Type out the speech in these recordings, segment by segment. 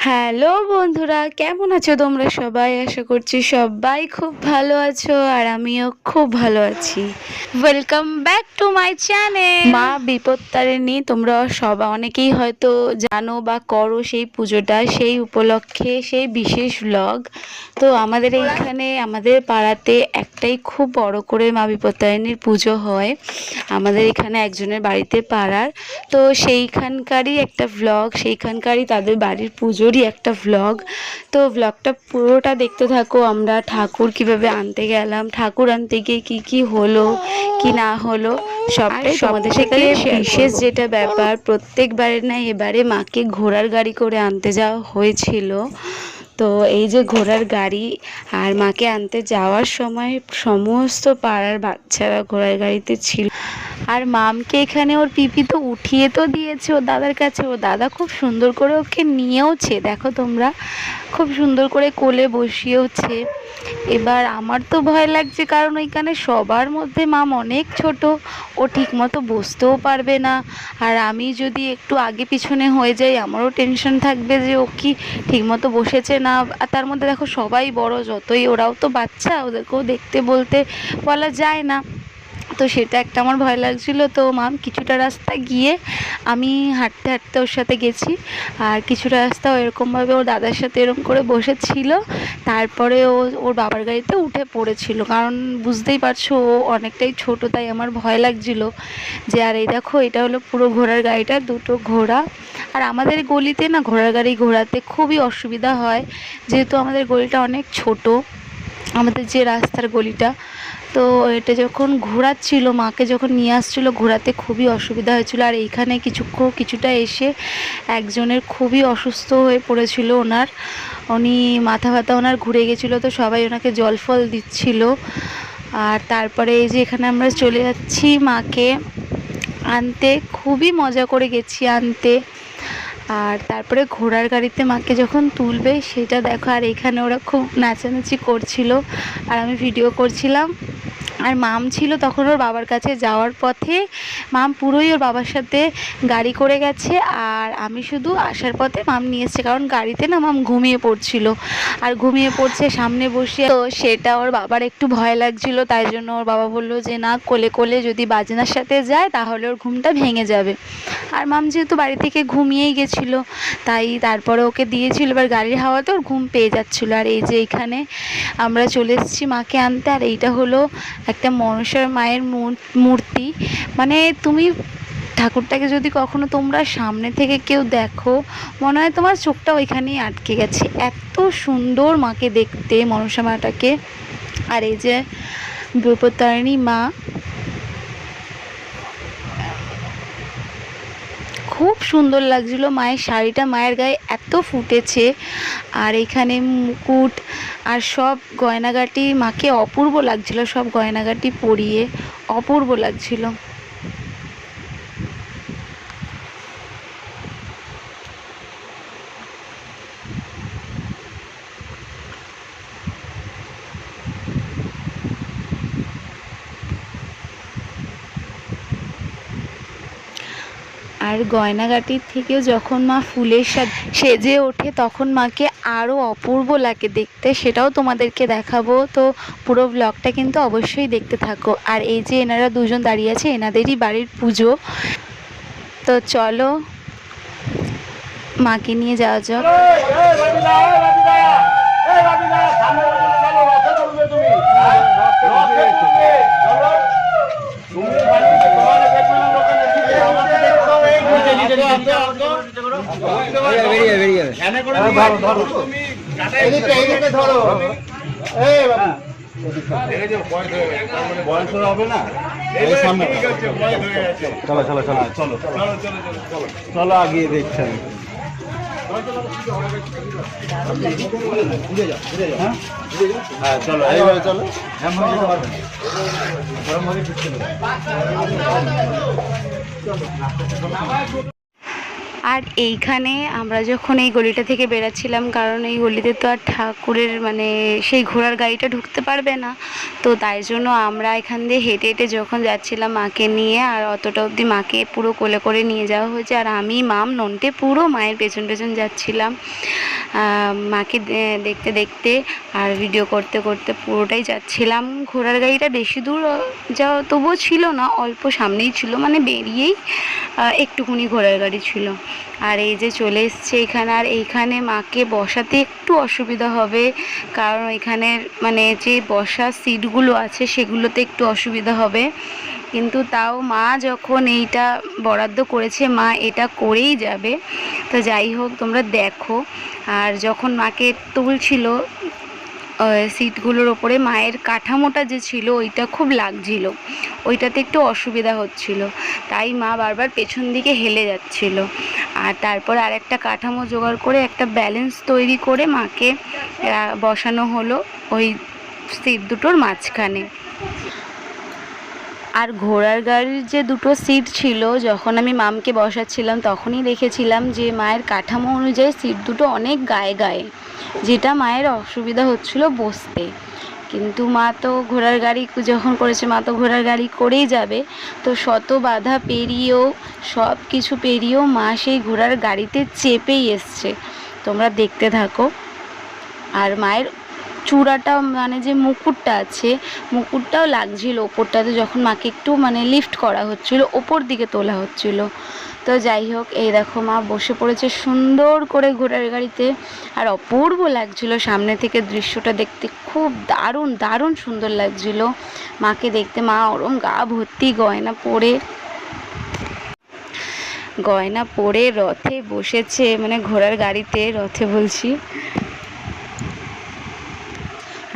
Hello বন্ধুরা, কেমন আছো তোমরা সবাই? আশা করছি সবাই খুব ভালো আছো আর আমিও খুব ভালো আছি। Welcome back to my channel মা বিপত্তারিণী। তোমরা সবাই অনেকেই হয়তো জানো বা করো সেই পুজোটা, সেই উপলক্ষে সেই বিশেষ ব্লগ। তো আমাদের এইখানে আমাদের পাড়াতে একটাই খুব বড় করে মা বিপত্তারিণীর পুজো হয় আমাদের এখানে একজনের বাড়িতে পাড়ার। তো সেইখানকারই একটা ভ্লগ, সেইখানকারই তাদের বাড়ির পুজোরই একটা ভ্লগ। তো ভ্লগটা পুরোটা দেখতে থাকো। আমরা ঠাকুর কিভাবে আনতে গেলাম, ঠাকুর আনতে গিয়ে কি কি হলো কি না হলো সবটাই তোমাদের সাথে বিশেষ যেটা ব্যাপার, প্রত্যেকবারে না এবারে মাকে ঘোড়ার গাড়ি করে আনতে যাওয়া হয়েছিল। তো এই যে ঘোড়ার গাড়ি, আর মাকে আনতে যাওয়ার সময় সমস্ত পাড়ার বাচ্চারা ঘোড়ার গাড়িতে ছিল। আর মামকে এখানে ওর পিপি তো উঠিয়ে তো দিয়েছে ওর দাদার কাছে, ও দাদা খুব সুন্দর করে ওকে নিয়েওছে, দেখো তোমরা, খুব সুন্দর করে কোলে বসিয়েওছে। এবার আমার তো ভয় লাগছে, কারণ ওইখানে সবার মধ্যে মাম অনেক ছোট, ও ঠিকমতো বসতেও পারবে না। আর আমি যদি একটু আগে পিছনে হয়ে যাই আমারও টেনশন থাকবে যে ও কি ঠিকমতো বসেছে না। আর তার মধ্যে দেখো সবাই বড়, যতই ওরাও তো বাচ্চা, ওদেরকেও দেখতে বলতে বলা যায় না। তো সেটা একটা আমার ভয় লাগছিল। তো মাম কিছুটা রাস্তা গিয়ে আমি হাঁটতে হাঁটতে ওর সাথে গেছি, আর কিছুটা রাস্তা এরকমভাবে ওর দাদার সাথে এরকম করে বসেছিল। তারপরে ও ওর বাবার গাড়িতে উঠে পড়েছিল, কারণ বুঝতেই পারছো ও অনেকটাই ছোট, তাই আমার ভয় লাগছিল যে। আর এই দেখো, এটা হলো পুরো ঘোড়ার গাড়িটা, দুটো ঘোড়া। আর আমাদের গলিতে না ঘোড়ার গাড়ি ঘোরাতে খুবই অসুবিধা হয়, যেহেতু আমাদের গলিটা অনেক ছোট, আমাদের যে রাস্তার গলিটা। তো এটা যখন ঘোরাচ্ছিল, মাকে যখন নিয়ে আসছিলো ঘোরাতে খুবই অসুবিধা হয়েছিল। আর এইখানে কিছুটা এসে একজনের খুবই অসুস্থ হয়ে পড়েছিল, উনি মাথা ব্যথা ওনার ঘুরে গেছিলো, তো সবাই ওনাকে জল ফল দিচ্ছিল। আর তারপরে এই যে এখানে আমরা চলে যাচ্ছি মাকে আনতে, খুবই মজা করে গেছি আনতে। আর তারপরে ঘোড়ার গাড়িতে মাকে যখন তুলবে সেটা দেখো। আর এখানে ওরা খুব নাচানাচি করছিল আর আমি ভিডিও করছিলাম। আর মাম ছিল তখন ওর বাবার কাছে যাওয়ার পথে, মাম পুরোই ওর বাবার সাথে গাড়ি করে গেছে, আর আমি শুধু আসার পথে মাম নিয়ে এসছে, কারণ গাড়িতে না মাম ঘুমিয়ে পড়ছিল, আর ঘুমিয়ে পড়ছে সামনে বসে। তো সেটা ওর বাবার একটু ভয় লাগছিল, তাই জন্য ওর বাবা বললো যে না, কোলে কোলে যদি বাজনার সাথে যায় তাহলে ওর ঘুমটা ভেঙে যাবে। আর মাম যেহেতু বাড়ি থেকে ঘুমিয়েই গেছিলো, তাই তারপরে ওকে দিয়েছিল, এবার গাড়ির হাওয়াতে ওর ঘুম পেয়ে যাচ্ছিলো। আর এই যে এখানে আমরা চলে এসেছি মাকে আনতে। আর এইটা হলো একটা মনসার মায়ের মূর্তি। মানে তুমি ঠাকুরটাকে যদি কখনো তোমরা সামনে থেকে কেউ দেখো, মনে হয় তোমার চোখটা ওইখানেই আটকে গেছে, এত সুন্দর মাকে দেখতে, মনসা মাটাকে। আর এই যে বিপত্তারিণী মা, খুব সুন্দর লাগছিল মায়ের শাড়িটা, মায়ের গায়ে এত ফুটেছে। আর এখানে মুকুট আর সব গয়নাগাটি, মাকে অপূর্ব লাগছিল, সব গয়নাগাটি পরিয়ে অপূর্ব লাগছিল। আর গয়নাগাটির থেকেও যখন মা ফুলের সাথে সেজে ওঠে তখন মাকে আরও অপূর্ব লাগে দেখতে, সেটাও তোমাদেরকে দেখাবো। তো পুরো ব্লগটা কিন্তু অবশ্যই দেখতে থাকো। আর এই যে এনারা দুজন দাঁড়িয়ে আছে, এনাদেরই বাড়ির পুজো। তো চলো মাকে নিয়ে যাওয়া যাক। চলো আগিয়ে দেখছেন। হ্যাঁ চলো, এইভাবে চলো। আর এইখানে আমরা যখন এই গলিটা থেকে বেরাচ্ছিলাম, কারণ এই গলিতে তো আর ঠাকুরের মানে সেই ঘোড়ার গাড়িটা ঢুকতে পারবে না, তো তাই জন্য আমরা এখান দিয়ে হেঁটে হেঁটে যখন যাচ্ছিলাম মাকে নিয়ে, আর অতটা অবধি মাকে পুরো কোলে করে নিয়ে যাওয়া হয়েছে, আর আমি মাম নন্টে পুরো মায়ের পেছন পেছন যাচ্ছিলাম মাকে দেখতে দেখতে আর ভিডিও করতে করতে পুরোটাই যাচ্ছিলাম। ঘোড়ার গাড়িটা বেশি দূর যাওয়া তবুও ছিল না, অল্প সামনেই ছিল, মানে বেরিয়েই একটুখানি ঘোড়ার গাড়ি ছিল। আর এই যে চলে এসছে এখানে, আর এইখানে মাকে বসাতে একটু অসুবিধা হবে, কারণ এখানের মানে যে বসার সিটগুলো আছে সেগুলোতে একটু অসুবিধা হবে, কিন্তু তাও মা যখন এইটা বরাদ্দ করেছে মা এটা করেই যাবে। তো যাই হোক, তোমরা দেখো। আর যখন মাকে তুলছিল সিটগুলোর ওপরে মায়ের কাঠামোটা যে ছিল ওইটা খুব লাগছিল, ওইটাতে একটু অসুবিধা হচ্ছিল, তাই মা বারবার পেছন দিকে হেলে যাচ্ছিল। আর তারপর আর একটা কাঠামো জোগাড় করে একটা ব্যালেন্স তৈরি করে মাকে বসানো হলো ওই সিট দুটোর মাঝখানে। আর ঘোড়ার গাড়ির যে দুটো সিট ছিল, যখন আমি মামকে বসাচ্ছিলাম তখনই দেখেছিলাম যে মায়ের কাঠামো অনুযায়ী সিট দুটো অনেক গায়ে গায়ে, যেটা মায়ের অসুবিধা হচ্ছিল বসতে। কিন্তু মা তো ঘোড়ার গাড়ি যখন করেছে মা তো ঘোড়ার গাড়ি করেই যাবে, তো শত বাধা পেরিয়েও সব কিছু পেরিয়েও মা সেই ঘোড়ার গাড়িতে চেপেই এসছে, তোমরা দেখতে থাকো। আর মায়ের চূড়াটা মানে যে মুকুটটা আছে মুকুটটাও লাগছিল ওপরটাতে, যখন মাকে একটু মানে লিফট করা হচ্ছিল, ওপর দিকে তোলা হচ্ছিল। তো যাই হোক, এই দেখো মা বসে পড়েছে সুন্দর করে ঘোড়ার গাড়িতে, আর অপূর্ব লাগছিল সামনে থেকে দৃশ্যটা দেখতে, খুব দারুণ দারুণ সুন্দর লাগছিল মাকে দেখতে। মা ওরম গা ভর্তি গয়না পরে রথে বসেছে, মানে ঘোড়ার গাড়িতে, রথে বলছি।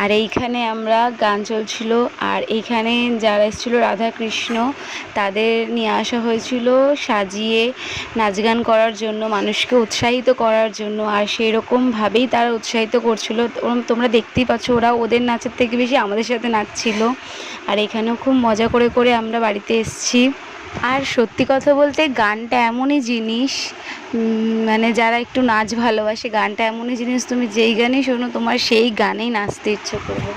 আর এইখানে আমরা গান চলছিল, আর এইখানে যারা এসেছিল রাধা কৃষ্ণ তাদের নিয়ে আসা হয়েছিল সাজিয়ে নাচ গান করার জন্য, মানুষকে উৎসাহিত করার জন্য, আর সেই রকমভাবেই তারা উৎসাহিত করছিল। তোমরা দেখতেই পাচ্ছ ওরা ওদের নাচের থেকে বেশি আমাদের সাথে নাচছিল। আর এখানেও খুব মজা করে করে আমরা বাড়িতে এসেছি। আর সত্যি কথা বলতে গানটা এমনই জিনিস, মানে যারা একটু নাচ ভালোবাসে, গানটা এমনই জিনিস তুমি যেই গানেই শোনো তোমার সেই গানেই নাচতে ইচ্ছে করবে।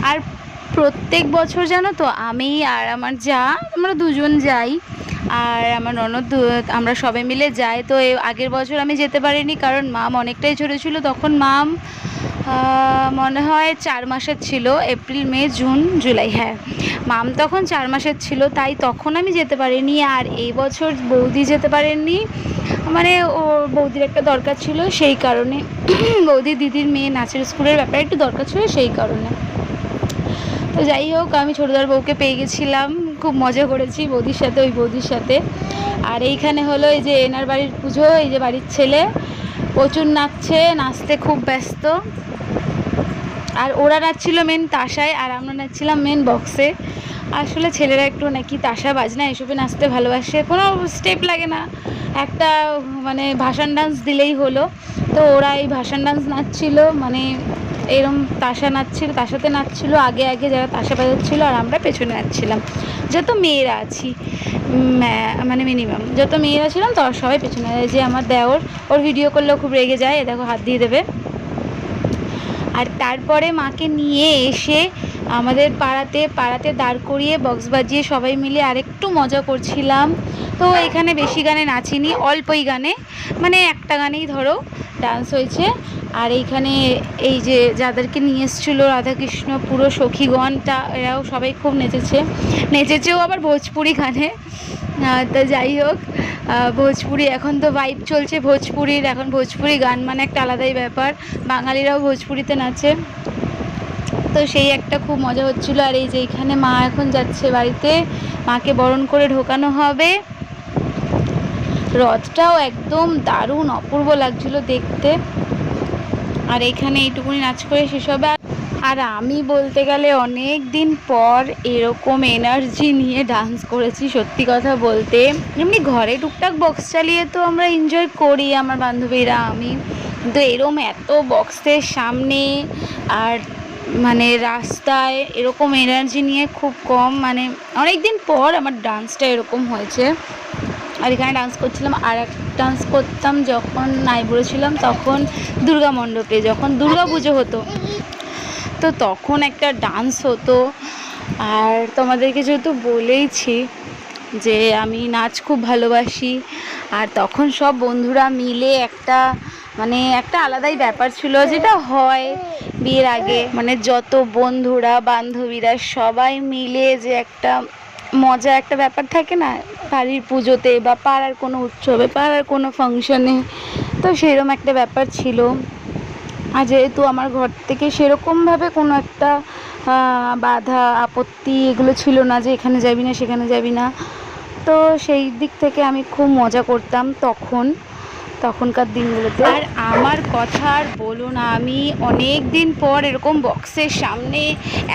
আর প্রত্যেক বছর জানো তো আমি আর আমার যা, আমরা দুজন যাই, আর আমার ননদ, আমরা সবাই মিলে যাই। তো আগের বছর আমি যেতে পারিনি, কারণ মাম অনেকটাই ছোটো ছিল তখন। মাম মনে হয় 4 মাসের ছিল, এপ্রিল মে জুন জুলাই, হ্যাঁ মাম তখন 4 মাসের ছিল, তাই তখন আমি যেতে পারিনি। আর এই বছর বৌদি যেতে পারেননি, মানে ওর বৌদির একটা দরকার ছিল সেই কারণে, বৌদি দিদির মেয়ে নাচের স্কুলের ব্যাপারে একটু দরকার ছিল সেই কারণে। তো যাই হোক, আমি ছোটদার বউকে পেয়ে গেছিলাম, খুব মজা করেছি বৌদির সাথে, ওই বৌদির সাথে। আর এইখানে হলো এই যে এনার বাড়ির পুজো, এই যে বাড়ির ছেলে প্রচুর নাচছে, নাচতে খুব ব্যস্ত। আর ওরা নাচছিল মেন তাসায়, আর আমরা নাচছিলাম মেন বক্সে। আসলে ছেলেরা একটু নাকি তাসা বাজনা এসবে নাচতে ভালোবাসে, কোনো স্টেপ লাগে না, একটা মানে ভাসান ডান্স দিলেই হলো। তো ওরা এই ভাসান ডান্স নাচছিল, মানে এরম তাসা নাচছিল, তাসাতে নাচছিল আগে আগে যারা তাসা বাজাচ্ছিলো, আর আমরা পেছনে নাচছিলাম যত মেয়েরা আছি, মানে মিনিমাম যত মেয়েরা ছিলাম তো সবাই পেছনে। যে আমার দেওর, ওর ভিডিও করলেও খুব রেগে যায়, এ দেখো হাত দিয়ে দেবে। আর তারপরে মাকে নিয়ে এসে আমাদের পাড়াতে দাঁড় করিয়ে বক্স বাজিয়ে সবাই মিলে আরেকটু মজা করছিলাম। তো এখানে বেশি গানে নাচিনি, অল্পই গানে, মানে একটা গানেই ধরো ডান্স হয়েছে। আর এইখানে এই যে যাদেরকে নিয়ে এসেছিলো রাধাকৃষ্ণ পুরো সখীগণটা, এরাও সবাই খুব নেচেছেও আবার ভোজপুরি গানে। তো যাই হোক, ভোজপুরি এখন তো ভাইব চলছে ভোজপুরির, এখন ভোজপুরি গান মানে একটা আলাদাই ব্যাপার, বাঙালিরাও ভোজপুরিতে নাচে, তো সেই একটা খুব মজা হচ্ছিল। আর এই যে এখানে মা এখন যাচ্ছে বাড়িতে, মাকে বরণ করে ঢোকানো হবে। রথটাও একদম দারুণ অপূর্ব লাগছিল দেখতে। আর এখানে এইটুকুনি নাচ করে শেষ হবে। আর আমি বলতে গেলে অনেক দিন পর এরকম এনার্জি নিয়ে ডান্স করেছি, সত্যি কথা বলতে। এমনি ঘরে টুকটাক বক্স চালিয়ে তো আমরা এনজয় করি আমার বান্ধবীরা, আমি, কিন্তু এরকম এত বক্সের সামনে আর মানে রাস্তায় এরকম এনার্জি নিয়ে খুব কম, মানে অনেক দিন পর আমার ডান্সটা এরকম হয়েছে। আর এখানে ডান্স করছিলাম। আর এক ডান্স করতাম যখন আইবুড়ো ছিলাম, তখন দুর্গা মণ্ডপে যখন দুর্গা পুজো হতো, তো তখন একটা ডান্স হতো। আর তোমাদেরকে যেহেতু বলেইছি যে আমি নাচ খুব ভালোবাসি, আর তখন সব বন্ধুরা মিলে একটা মানে একটা আলাদাই ব্যাপার ছিল, যেটা হয় বিয়ের আগে, মানে যত বন্ধুরা বান্ধবীরা সবাই মিলে যে একটা মজা একটা ব্যাপার থাকে না বাড়ির পুজোতে বা পাড়ার কোনো উৎসবে, পাড়ার কোনো ফাংশনে, তো সেরকম একটা ব্যাপার ছিল। আর যেহেতু আমার ঘর থেকে সেরকমভাবে কোনো একটা বাধা আপত্তি এগুলো ছিল না যে এখানে যাবি না সেখানে যাবি না, তো সেই দিক থেকে আমি খুব মজা করতাম তখনকার দিনগুলোতে। আর আমার কথা আর বলো না, আমি অনেক দিন পর এরকম বক্সের সামনে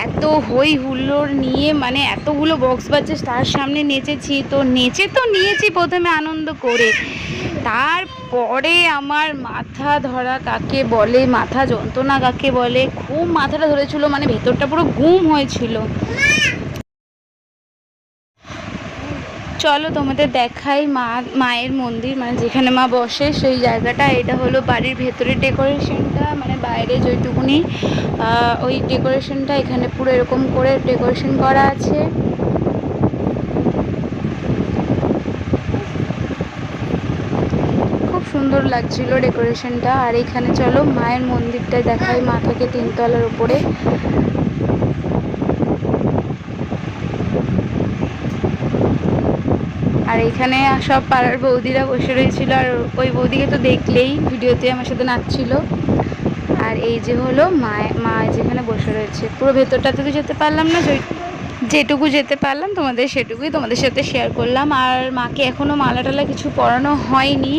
এত হই হুল্লোড় নিয়ে, মানে এতগুলো বক্স বাজছে তার সামনে নেচেছি। তো নিয়েছি প্রথমে আনন্দ করে, তারপরে আমার মাথা ধরা কাকে বলে, মাথা যন্ত্রণা কাকে বলে, খুব মাথাটা ধরেছিল, মানে ভেতরটা পুরো গুম হয়েছিল। চলো তোমাদের দেখাই মায়ের মন্দির, মানে যেখানে মা বসে সেই জায়গাটা। এটা হলো বাড়ির ভেতরের ডেকোরেশনটা, মানে বাইরে যেটুকুনি ওই ডেকোরেশনটা, এখানে পুরো এরকম করে ডেকোরেশন করা আছে। খুব সুন্দর লাগছিল ডেকোরেশনটা। আর এখানে চলো মায়ের মন্দিরটা দেখাই, মা থাকে 3 তলার উপরে। আর এখানে সব পাড়ার বৌদিরা বসে রয়েছিল, আর ওই বৌদিকে তো দেখলেই ভিডিওতে আমার সাথে নাচছিল। আর এই যে হলো মা যেখানে বসে রয়েছে। পুরো ভেতরটাতে তো যেতে পারলাম না, যেটুকু যেতে পারলাম সেটুকুই তোমাদের সাথে শেয়ার করলাম। আর মাকে এখনও মালা টালা কিছু পরানো হয়নি,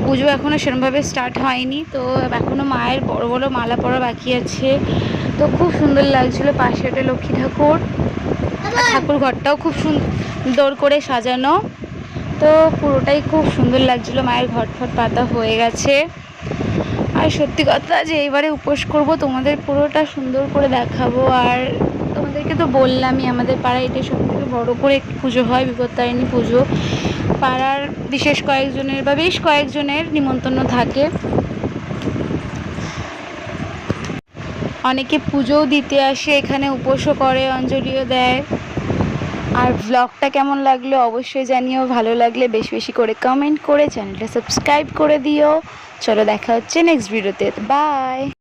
পুজো এখনও সেরকমভাবে স্টার্ট হয়নি, তো এখনও মায়ের বড় বড় মালা পরা বাকি আছে। তো খুব সুন্দর লাগছিলো। পাশে একটা লক্ষ্মী ঠাকুর ঘরটাও খুব সুন্দর করে সাজানো, তো পুরোটাই খুব সুন্দর লাগছিলো। মায়ের ঘট পাতা হয়ে গেছে। আর সত্যি কথা যে এইবারে উপোস করব, তোমাদের পুরোটা সুন্দর করে দেখাবো। আর তোমাদেরকে তো বললামই আমাদের পাড়ায় এটা সবথেকে বড় করে একটি পুজো হয়, বিপত্তারিণী পুজো। পাড়ার বিশেষ কয়েকজনের বা বেশ কয়েকজনের নিমন্ত্রণ থাকে, অনেকে পুজোও দিতে আসে এখানে, উপোসও করে, অঞ্জলিও দেয়। আর ব্লগটা কেমন লাগলো অবশ্যই জানিও, ভালো লাগলে বেশি বেশি করে কমেন্ট করে চ্যানেলটা সাবস্ক্রাইব করে দিও। চলো দেখা হচ্ছে নেক্সট ভিডিওতে, বাই।